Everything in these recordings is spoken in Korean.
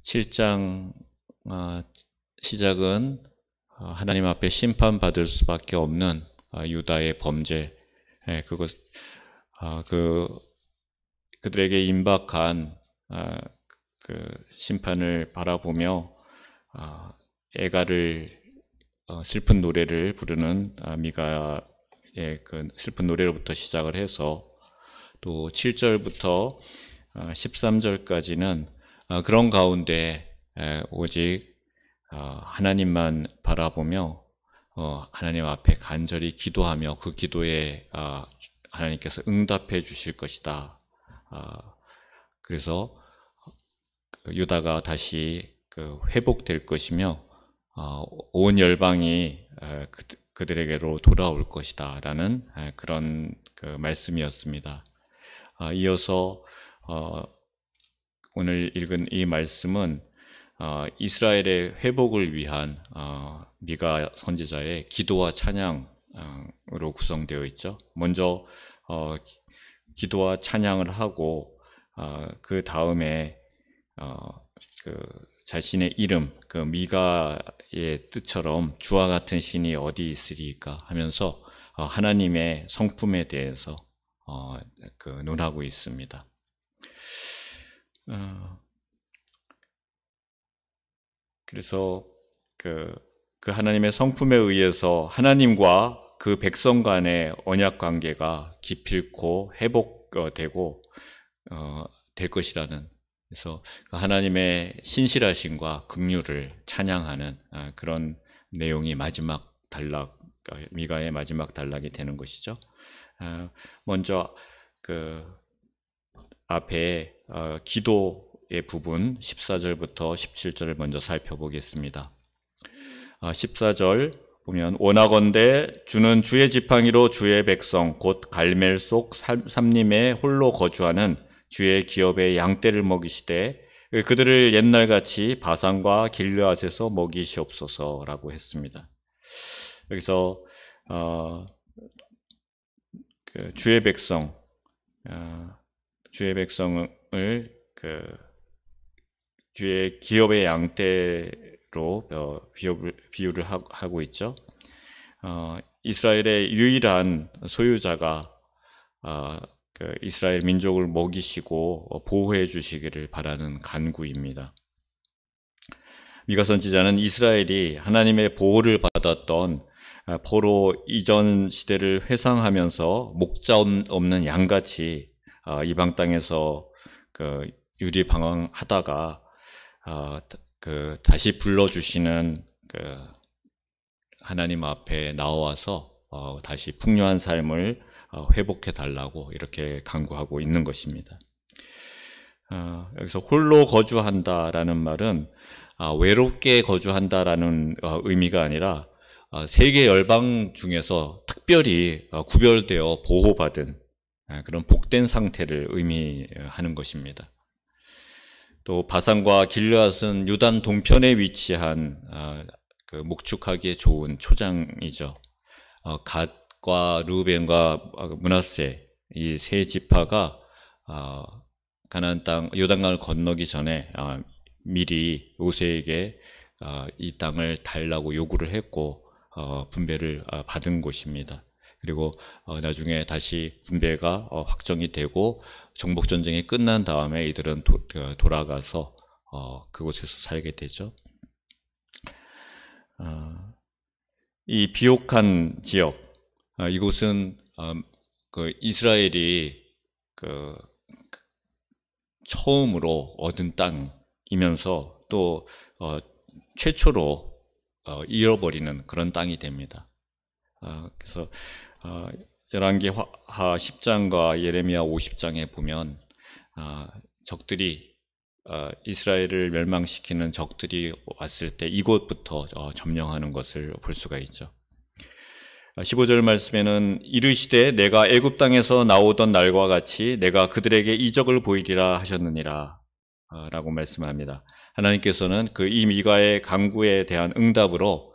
7장 시작은 하나님 앞에 심판받을 수밖에 없는 유다의 범죄, 그들에게 임박한 그 심판을 바라보며 애가를 슬픈 노래를 부르는 미가의 그 슬픈 노래로부터 시작을 해서 또 7절부터 13절까지는 그런 가운데 오직 하나님만 바라보며 하나님 앞에 간절히 기도하며 그 기도에 하나님께서 응답해 주실 것이다. 그래서 유다가 다시 회복될 것이며 온 열방이 그들에게로 돌아올 것이다 라는 그런 말씀이었습니다. 이어서 오늘 읽은 이 말씀은 이스라엘의 회복을 위한 미가 선지자의 기도와 찬양으로 구성되어 있죠. 먼저 기도와 찬양을 하고 그 다음에 자신의 이름, 미가의 뜻처럼 주와 같은 신이 어디 있으리까 하면서 하나님의 성품에 대해서 논하고 있습니다. 그래서 그 하나님의 성품에 의해서 하나님과 그 백성 간의 언약 관계가 기필코 회복되고 될 것이라는, 그래서 하나님의 신실하심과 긍휼을 찬양하는 그런 내용이 마지막 단락, 미가의 마지막 단락이 되는 것이죠. 먼저 앞에 기도의 부분 14절부터 17절을 먼저 살펴보겠습니다. 14절 보면 원하건대 주는 주의 지팡이로 주의 백성 곧 갈멜 속 삼림에 홀로 거주하는 주의 기업의 양떼를 먹이시되 그들을 옛날같이 바산과 길르앗에서 먹이시옵소서라고 했습니다. 여기서 주의 백성을 주의 기업의 양떼로 비유를 하고 있죠. 이스라엘의 유일한 소유자가 이스라엘 민족을 먹이시고 보호해 주시기를 바라는 간구입니다. 미가 선지자는 이스라엘이 하나님의 보호를 받았던 포로 이전 시대를 회상하면서 목자 없는 양같이 이방 땅에서 유리방황하다가 다시 불러주시는 하나님 앞에 나와서 다시 풍요한 삶을 회복해 달라고 이렇게 간구하고 있는 것입니다. 여기서 홀로 거주한다라는 말은 외롭게 거주한다라는 의미가 아니라 세계 열방 중에서 특별히 구별되어 보호받은 그런 복된 상태를 의미하는 것입니다. 또 바산과 길르앗은 유단 동편에 위치한 목축하기에 좋은 초장이죠. 갓과 르우벤과 므낫세 이 세 지파가 가나안 땅 요단강을 건너기 전에 미리 요새에게 이 땅을 달라고 요구를 했고 분배를 받은 곳입니다. 그리고 나중에 다시 분배가 확정이 되고 정복전쟁이 끝난 다음에 이들은 돌아가서 그곳에서 살게 되죠. 이 비옥한 지역, 이곳은 이스라엘이 처음으로 얻은 땅이면서 또 최초로 잃어버리는 그런 땅이 됩니다. 그래서 열왕기하 10장과 예레미야 50장에 보면 적들이 이스라엘을 멸망시키는 적들이 왔을 때 이곳부터 점령하는 것을 볼 수가 있죠. 15절 말씀에는 이르시되 내가 애굽 땅에서 나오던 날과 같이 내가 그들에게 이적을 보이리라 하셨느니라 라고 말씀합니다. 하나님께서는 이 미가의 간구에 대한 응답으로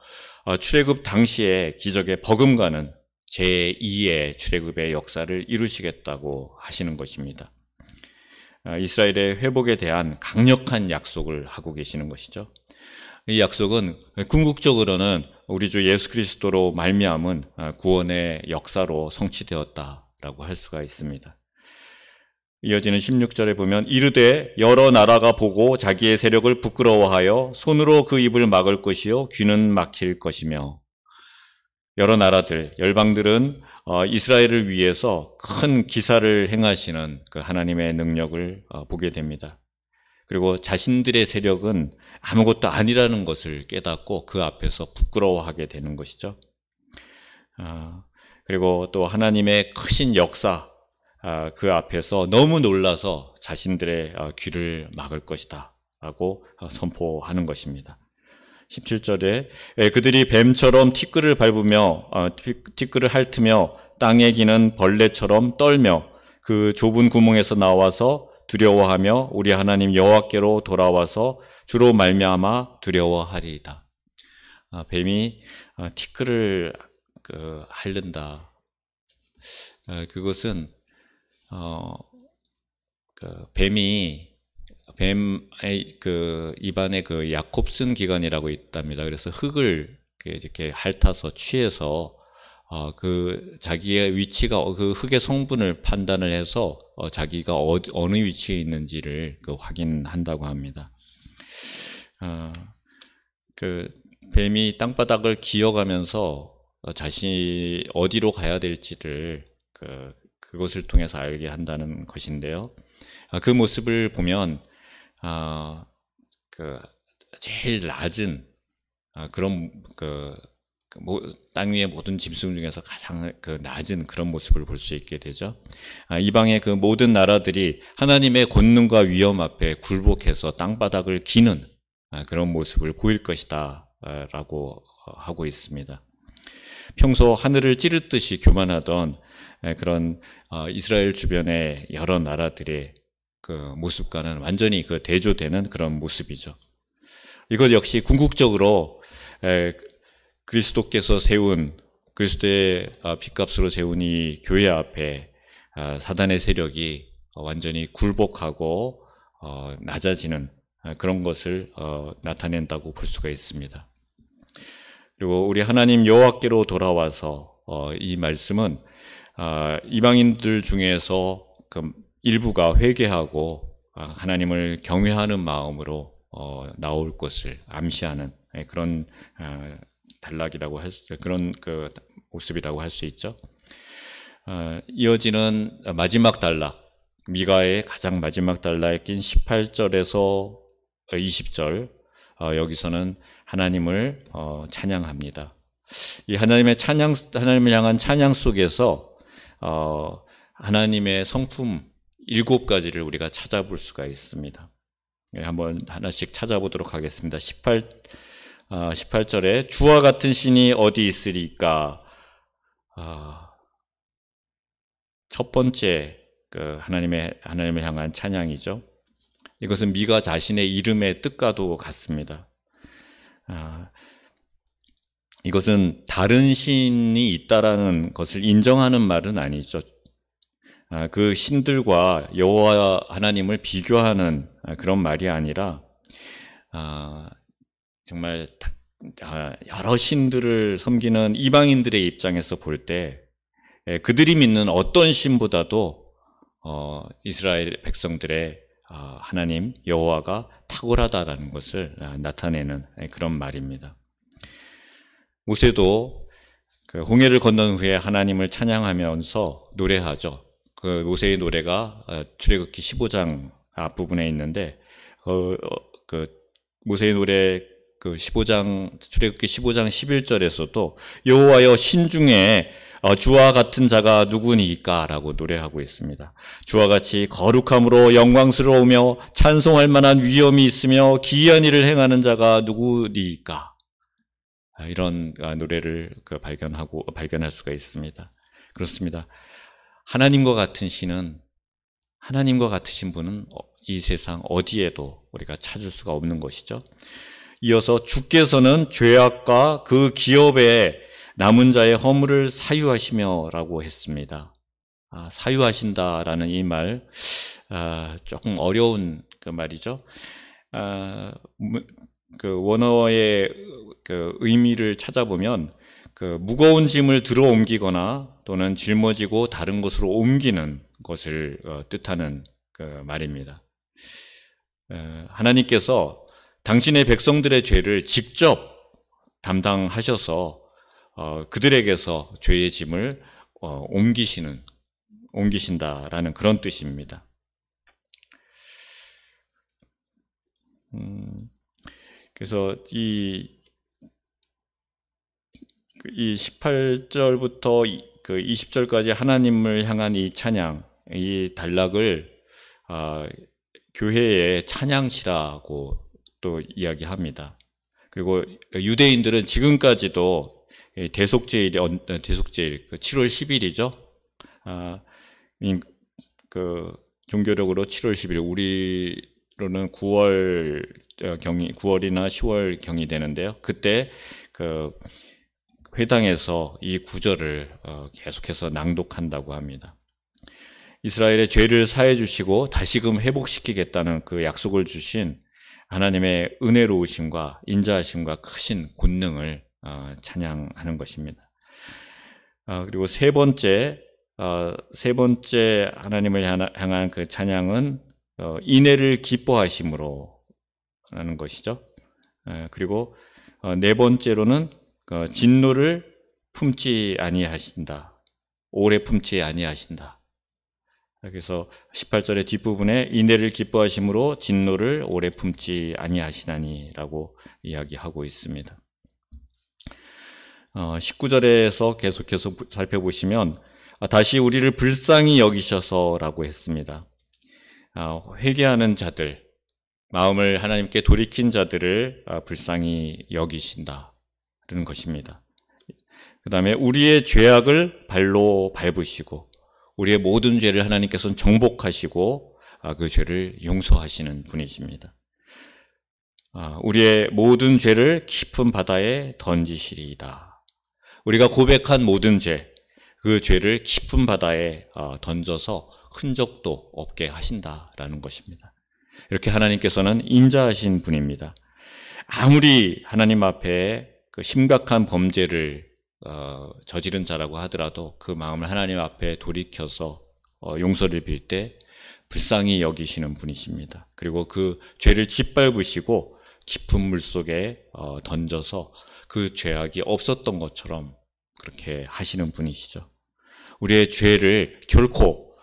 출애굽 당시에 기적에 버금가는 제2의 출애굽의 역사를 이루시겠다고 하시는 것입니다. 이스라엘의 회복에 대한 강력한 약속을 하고 계시는 것이죠. 이 약속은 궁극적으로는 우리 주 예수 그리스도로 말미암은 구원의 역사로 성취되었다라고 할 수가 있습니다. 이어지는 16절에 보면 이르되 여러 나라가 보고 자기의 세력을 부끄러워하여 손으로 그 입을 막을 것이요 귀는 막힐 것이며, 여러 나라들, 열방들은 이스라엘을 위해서 큰 기사를 행하시는 그 하나님의 능력을 보게 됩니다. 그리고 자신들의 세력은 아무것도 아니라는 것을 깨닫고 그 앞에서 부끄러워하게 되는 것이죠. 그리고 또 하나님의 크신 역사, 그 앞에서 너무 놀라서 자신들의 귀를 막을 것이다 라고 선포하는 것입니다. 17절에 그들이 뱀처럼 티끌을 밟으며 티끌을 핥으며 땅에 기는 벌레처럼 떨며 그 좁은 구멍에서 나와서 두려워하며 우리 하나님 여호와께로 돌아와서 주로 말미암아 두려워하리이다. 뱀이 티끌을 핥는다. 그것은 뱀의 입안에 그 야콥슨 기관이라고 있답니다. 그래서 흙을 이렇게 핥아서 취해서 그 자기의 위치가 그 흙의 성분을 판단을 해서 자기가 어느 위치에 있는지를 확인한다고 합니다. 그 뱀이 땅바닥을 기어가면서 자신이 어디로 가야 될지를 그것을 통해서 알게 한다는 것인데요. 그 모습을 보면 제일 낮은 그런 땅 위의 모든 짐승 중에서 가장 낮은 그런 모습을 볼 수 있게 되죠. 이방의 그 모든 나라들이 하나님의 권능과 위엄 앞에 굴복해서 땅바닥을 기는 그런 모습을 보일 것이다 라고 하고 있습니다. 평소 하늘을 찌르듯이 교만하던 그런 이스라엘 주변의 여러 나라들의 그 모습과는 완전히 대조되는 그런 모습이죠. 이것 역시 궁극적으로 그리스도께서 세운, 그리스도의 핏값으로 세운 이 교회 앞에 사단의 세력이 완전히 굴복하고 낮아지는 그런 것을 나타낸다고 볼 수가 있습니다. 그리고 우리 하나님 여호와께로 돌아와서 이 말씀은 이방인들 중에서 그 일부가 회개하고 하나님을 경외하는 마음으로 나올 것을 암시하는 그런 단락이라고 그런 그 모습이라고 할 수 있죠. 이어지는 마지막 단락, 미가의 가장 마지막 단락인 18절에서 20절, 여기서는 하나님을 찬양합니다. 이 하나님을 향한 찬양 속에서 하나님의 성품 7가지를 우리가 찾아볼 수가 있습니다. 한번 하나씩 찾아보도록 하겠습니다. 18절에 주와 같은 신이 어디 있으리까? 첫 번째 하나님을 향한 찬양이죠. 이것은 미가 자신의 이름의 뜻과도 같습니다. 이것은 다른 신이 있다라는 것을 인정하는 말은 아니죠. 그 신들과 여호와 하나님을 비교하는 그런 말이 아니라 정말 여러 신들을 섬기는 이방인들의 입장에서 볼 때 그들이 믿는 어떤 신보다도 이스라엘 백성들의 하나님 여호와가 탁월하다라는 것을 나타내는 그런 말입니다. 모세도 홍해를 건넌 후에 하나님을 찬양하면서 노래하죠. 그 모세의 노래가 출애굽기 15장 앞부분에 있는데 모세의 노래 15장 출애굽기 15장 11절에서도 여호와여 신중에 주와 같은 자가 누구니까라고 노래하고 있습니다. 주와 같이 거룩함으로 영광스러우며 찬송할 만한 위엄이 있으며 기이한 일을 행하는 자가 누구니까? 이런 노래를 발견할 수가 있습니다. 그렇습니다. 하나님과 같으신 분은 이 세상 어디에도 우리가 찾을 수가 없는 것이죠. 이어서 주께서는 죄악과 그 기업에 남은 자의 허물을 사유하시며 라고 했습니다. 사유하신다라는 이 말, 조금 어려운 그 말이죠. 그 원어의 그 의미를 찾아보면 그 무거운 짐을 들어 옮기거나 또는 짊어지고 다른 곳으로 옮기는 것을 뜻하는 그 말입니다. 하나님께서 당신의 백성들의 죄를 직접 담당하셔서 그들에게서 죄의 짐을 옮기신다라는 그런 뜻입니다. 그래서 이 18절부터 그 20절까지 하나님을 향한 이 찬양, 이 단락을 교회의 찬양시라고 또 이야기합니다. 그리고 유대인들은 지금까지도 대속제일, 그 7월 10일이죠. 그 종교력으로 7월 10일, 우리로는 9월이나 10월 경이 되는데요. 그때 그 회당에서 이 구절을 계속해서 낭독한다고 합니다. 이스라엘의 죄를 사해 주시고 다시금 회복시키겠다는 그 약속을 주신 하나님의 은혜로우심과 인자하심과 크신 권능을 찬양하는 것입니다. 그리고 세 번째 하나님을 향한 그 찬양은 인애를 기뻐하심으로 하는 것이죠. 그리고 네 번째로는 진노를 품지 아니하신다. 오래 품지 아니하신다. 그래서 18절의 뒷부분에 인애를 기뻐하심으로 진노를 오래 품지 아니하시나니라고 이야기하고 있습니다. 19절에서 계속해서 살펴보시면 다시 우리를 불쌍히 여기셔서라고 했습니다. 회개하는 자들, 마음을 하나님께 돌이킨 자들을 불쌍히 여기신다는 것입니다. 그 다음에 우리의 죄악을 발로 밟으시고 우리의 모든 죄를 하나님께서는 정복하시고 그 죄를 용서하시는 분이십니다. 우리의 모든 죄를 깊은 바다에 던지시리이다. 우리가 고백한 모든 죄, 그 죄를 깊은 바다에 던져서 흔적도 없게 하신다라는 것입니다. 이렇게 하나님께서는 인자하신 분입니다. 아무리 하나님 앞에 그 심각한 범죄를 저지른 자라고 하더라도 그 마음을 하나님 앞에 돌이켜서 용서를 빌 때 불쌍히 여기시는 분이십니다. 그리고 그 죄를 짓밟으시고 깊은 물속에 던져서 그 죄악이 없었던 것처럼 그렇게 하시는 분이시죠. 우리의 죄를 결코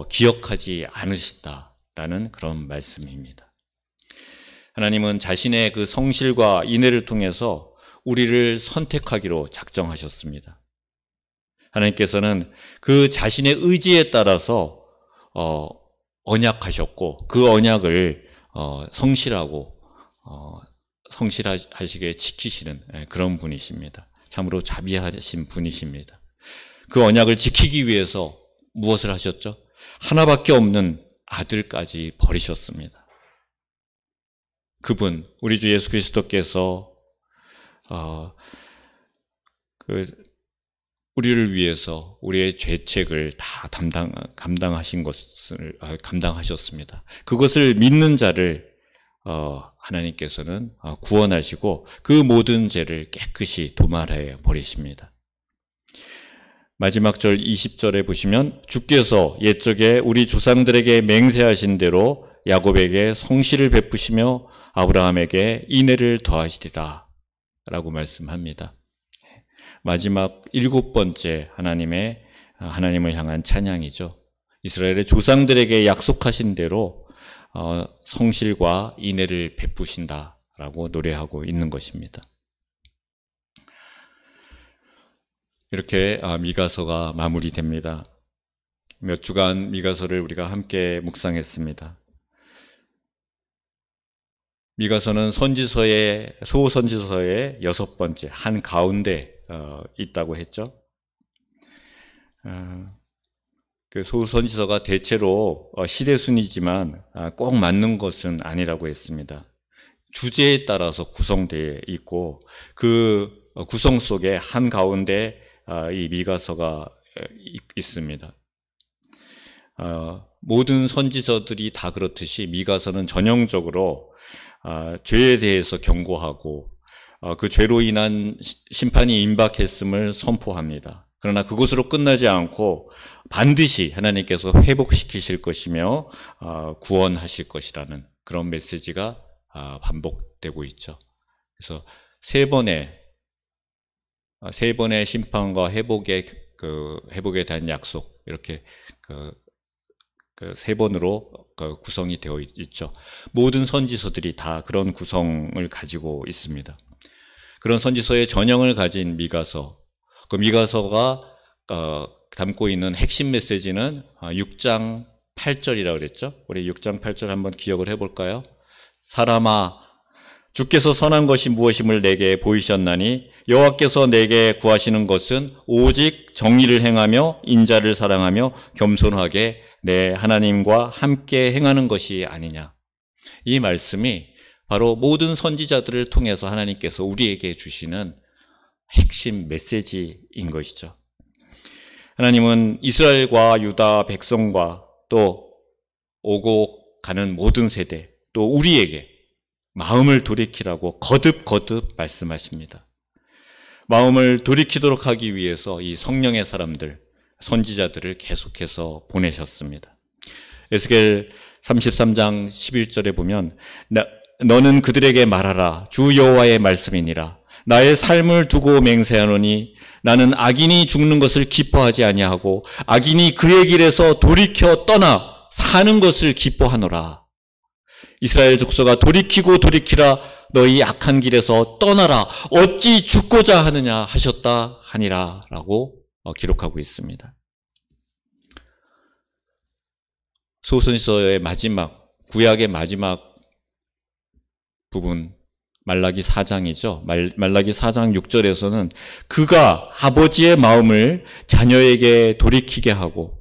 기억하지 않으신다라는 그런 말씀입니다. 하나님은 자신의 그 성실과 인애를 통해서 우리를 선택하기로 작정하셨습니다. 하나님께서는 그 자신의 의지에 따라서 언약하셨고 그 언약을 성실하시게 지키시는 그런 분이십니다. 참으로 자비하신 분이십니다. 그 언약을 지키기 위해서 무엇을 하셨죠? 하나밖에 없는 아들까지 버리셨습니다. 그분, 우리 주 예수 그리스도께서 우리를 위해서 우리의 죄책을 다 감당하셨습니다. 그것을 믿는 자를 하나님께서는 구원하시고 그 모든 죄를 깨끗이 도말해 버리십니다. 마지막 절 20절에 보시면 주께서 옛적에 우리 조상들에게 맹세하신 대로 야곱에게 성실을 베푸시며 아브라함에게 인애를 더하시리라 라고 말씀합니다. 마지막 7번째 하나님을 향한 찬양이죠. 이스라엘의 조상들에게 약속하신 대로 성실과 인애를 베푸신다라고 노래하고 있는 것입니다. 이렇게 미가서가 마무리됩니다. 몇 주간 미가서를 우리가 함께 묵상했습니다. 미가서는 소선지서의 6번째 한 가운데 있다고 했죠. 그 소선지서가 대체로 시대순이지만 꼭 맞는 것은 아니라고 했습니다. 주제에 따라서 구성되어 있고 그 구성 속에 한 가운데 이 미가서가 있습니다. 모든 선지서들이 다 그렇듯이 미가서는 전형적으로 죄에 대해서 경고하고 그 죄로 인한 심판이 임박했음을 선포합니다. 그러나 그것으로 끝나지 않고 반드시 하나님께서 회복시키실 것이며 구원하실 것이라는 그런 메시지가 반복되고 있죠. 그래서 세 번의 심판과 회복에 대한 약속, 이렇게 세 번으로 구성이 되어 있죠. 모든 선지서들이 다 그런 구성을 가지고 있습니다. 그런 선지서의 전형을 가진 미가서, 그 미가서가 담고 있는 핵심 메시지는 6장 8절이라고 그랬죠. 우리 6장 8절 한번 기억을 해볼까요? 사람아, 주께서 선한 것이 무엇임을 내게 보이셨나니 여호와께서 내게 구하시는 것은 오직 정의를 행하며 인자를 사랑하며 겸손하게 내 하나님과 함께 행하는 것이 아니냐. 이 말씀이 바로 모든 선지자들을 통해서 하나님께서 우리에게 주시는 핵심 메시지인 것이죠. 하나님은 이스라엘과 유다 백성과 또 오고 가는 모든 세대, 또 우리에게 마음을 돌이키라고 거듭 말씀하십니다. 마음을 돌이키도록 하기 위해서 이 성령의 사람들, 선지자들을 계속해서 보내셨습니다. 에스겔 33장 11절에 보면 너는 그들에게 말하라. 주 여호와의 말씀이니라. 나의 삶을 두고 맹세하노니 나는 악인이 죽는 것을 기뻐하지 아니하고 악인이 그의 길에서 돌이켜 떠나 사는 것을 기뻐하노라. 이스라엘 족속아 돌이키라. 너희 악한 길에서 떠나라. 어찌 죽고자 하느냐 하셨다 하니라 라고 기록하고 있습니다. 소선지서의 마지막, 구약의 마지막 부분, 말라기 4장이죠. 말라기 4장 6절에서는 그가 아버지의 마음을 자녀에게 돌이키게 하고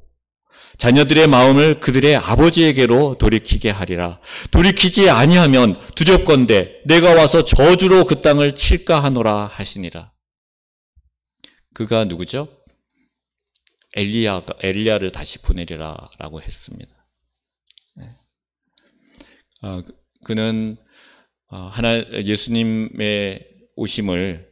자녀들의 마음을 그들의 아버지에게로 돌이키게 하리라. 돌이키지 아니하면 두렵건대 내가 와서 저주로 그 땅을 칠까 하노라 하시니라. 그가 누구죠? 엘리야를 다시 보내리라 라고 했습니다. 그는 예수님의 오심을,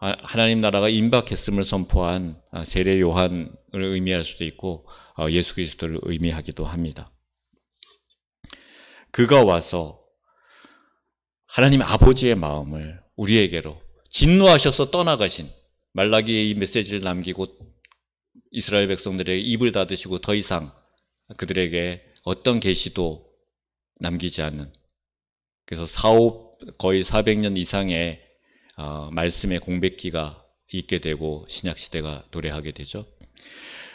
하나님 나라가 임박했음을 선포한 세례 요한을 의미할 수도 있고 예수 그리스도를 의미하기도 합니다. 그가 와서 하나님 아버지의 마음을 우리에게로 진노하셔서 떠나가신, 말라기의 이 메시지를 남기고 이스라엘 백성들에게 입을 닫으시고 더 이상 그들에게 어떤 계시도 남기지 않는, 그래서 거의 400년 이상의 말씀의 공백기가 있게 되고 신약시대가 도래하게 되죠.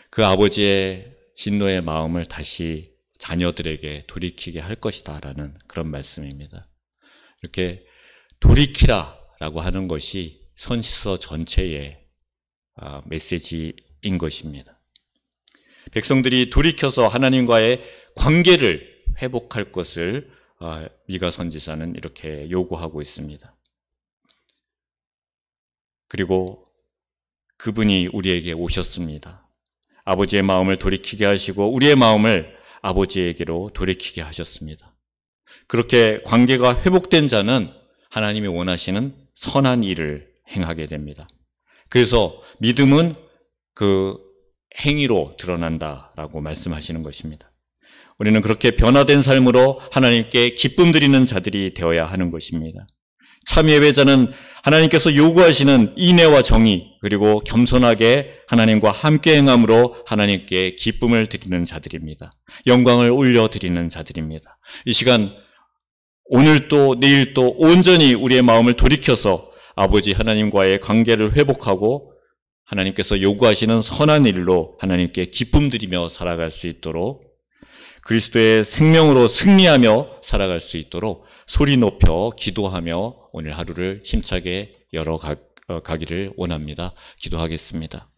그 아버지의 진노의 마음을 다시 자녀들에게 돌이키게 할 것이다 라는 그런 말씀입니다. 이렇게 돌이키라 라고 하는 것이 선지서 전체의 메시지인 것입니다. 백성들이 돌이켜서 하나님과의 관계를 회복할 것을 미가 선지자는 이렇게 요구하고 있습니다. 그리고 그분이 우리에게 오셨습니다. 아버지의 마음을 돌이키게 하시고 우리의 마음을 아버지에게로 돌이키게 하셨습니다. 그렇게 관계가 회복된 자는 하나님이 원하시는 선한 일을 행하게 됩니다. 그래서 믿음은 그 행위로 드러난다라고 말씀하시는 것입니다. 우리는 그렇게 변화된 삶으로 하나님께 기쁨 드리는 자들이 되어야 하는 것입니다. 참 예배자는 하나님께서 요구하시는 인애와 정의, 그리고 겸손하게 하나님과 함께 행함으로 하나님께 기쁨을 드리는 자들입니다. 영광을 올려드리는 자들입니다. 이 시간 오늘 또 내일 또 온전히 우리의 마음을 돌이켜서 아버지 하나님과의 관계를 회복하고 하나님께서 요구하시는 선한 일로 하나님께 기쁨 드리며 살아갈 수 있도록, 그리스도의 생명으로 승리하며 살아갈 수 있도록 소리 높여 기도하며 오늘 하루를 힘차게 열어가기를 원합니다. 기도하겠습니다.